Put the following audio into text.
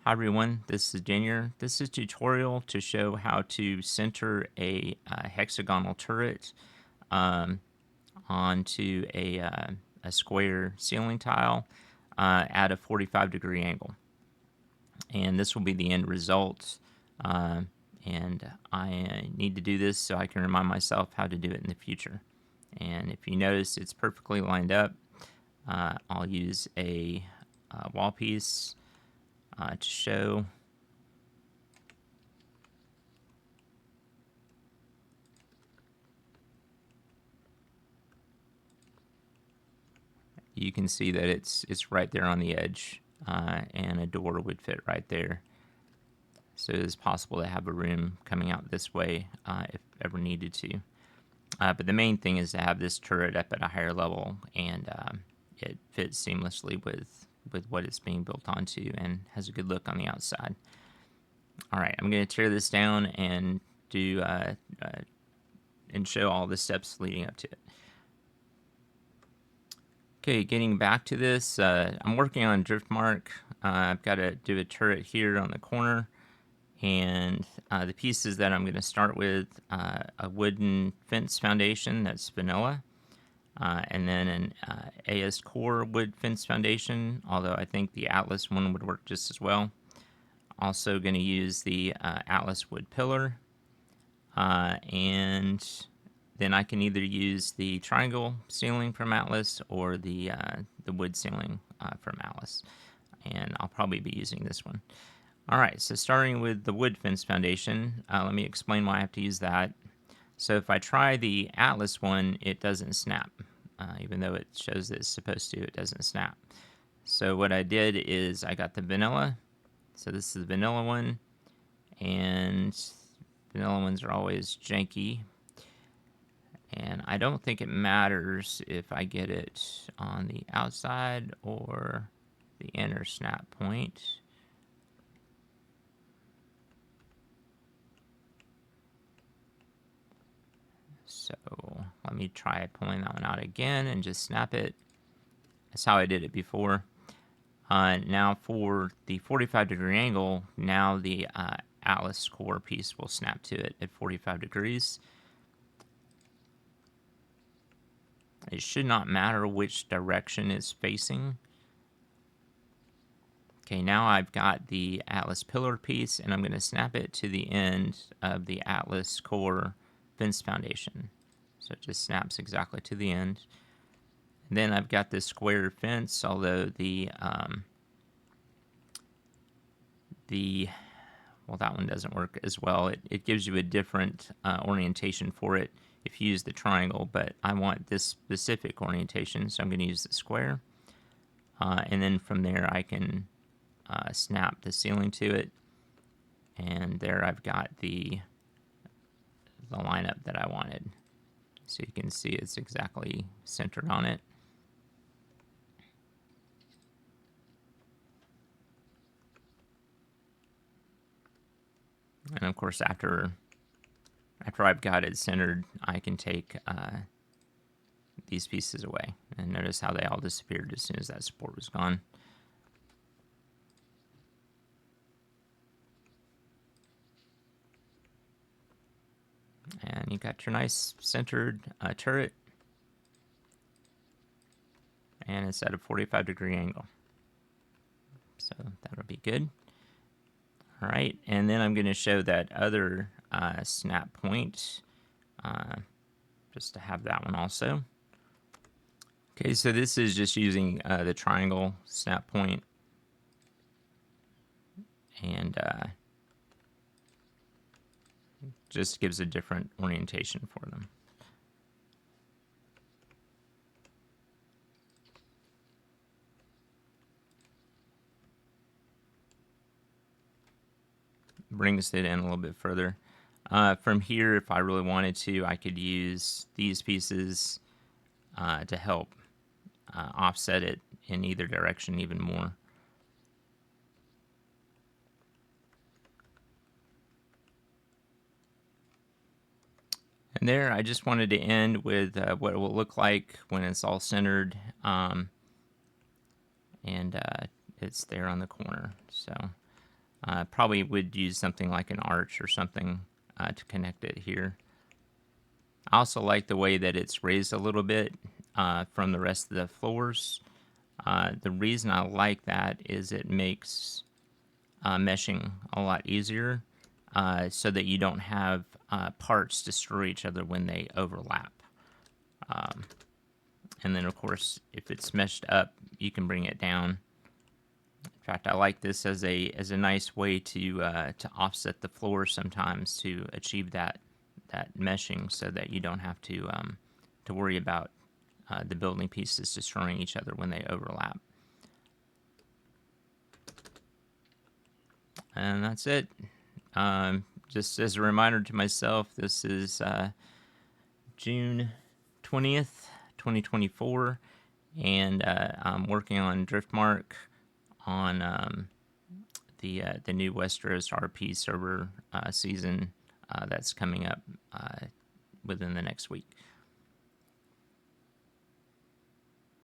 Hi everyone, this is Daniel. This is a tutorial to show how to center a hexagonal turret um, onto a square ceiling tile at a 45-degree angle. And this will be the end result. Uh, and I need to do this so I can remind myself how to do it in the future. And if you notice, it's perfectly lined up. I'll use a wall piece to show. You can see that it's right there on the edge, and a door would fit right there. So it's possible to have a room coming out this way if ever needed to. But the main thing is to have this turret up at a higher level, and it fits seamlessly with what it's being built onto and has a good look on the outside. All right, I'm going to tear this down and do and show all the steps leading up to it. Okay, getting back to this, I'm working on drift mark. I've got to do a turret here on the corner, and the pieces that I'm going to start with, a wooden fence foundation that's vanilla, and then an ASE core wood fence foundation, although I think the Atlas one would work just as well. Also going to use the Atlas wood pillar, and then I can either use the triangle ceiling from Atlas or the wood ceiling from Atlas, and I'll probably be using this one. All right, so starting with the wood fence foundation, let me explain why I have to use that. So if I try the Atlas one, it doesn't snap. Even though it shows that it's supposed to, it doesn't snap. So what I did is I got the vanilla. So this is the vanilla one, and vanilla ones are always janky. And I don't think it matters if I get it on the outside or the inner snap point. So let me try pulling that one out again and just snap it. That's how I did it before. Now for the 45-degree angle, now the Atlas core piece will snap to it at 45 degrees. It should not matter which direction it's facing. Okay, now I've got the Atlas pillar piece, and I'm going to snap it to the end of the Atlas core fence foundation. So it just snaps exactly to the end. And then I've got this square fence, although well, that one doesn't work as well. It gives you a different orientation for it if you use the triangle, but I want this specific orientation, so I'm going to use the square. And then from there I can snap the ceiling to it, and there I've got the lineup that I wanted. So you can see it's exactly centered on it. And of course, after I've got it centered, I can take these pieces away. And notice how they all disappeared as soon as that support was gone. And you got your nice centered turret. And it's at a 45-degree angle. So that'll be good. All right, and then I'm going to show that other snap point, just to have that one also. Okay, so this is just using the triangle snap point, and just gives a different orientation for them. Brings it in a little bit further. From here, if I really wanted to, I could use these pieces to help offset it in either direction even more. And there, I just wanted to end with what it will look like when it's all centered, and it's there on the corner. So Probably would use something like an arch or something to connect it here. I also like the way that it's raised a little bit from the rest of the floors. The reason I like that is it makes meshing a lot easier, so that you don't have parts destroy each other when they overlap. And then, of course, if it's meshed up, you can bring it down. In fact, I like this as a nice way to offset the floor sometimes to achieve that meshing, so that you don't have to worry about the building pieces destroying each other when they overlap. And that's it. Just as a reminder to myself, this is June 20th, 2024, and I'm working on Driftmark on the new Westeros RP server season that's coming up within the next week.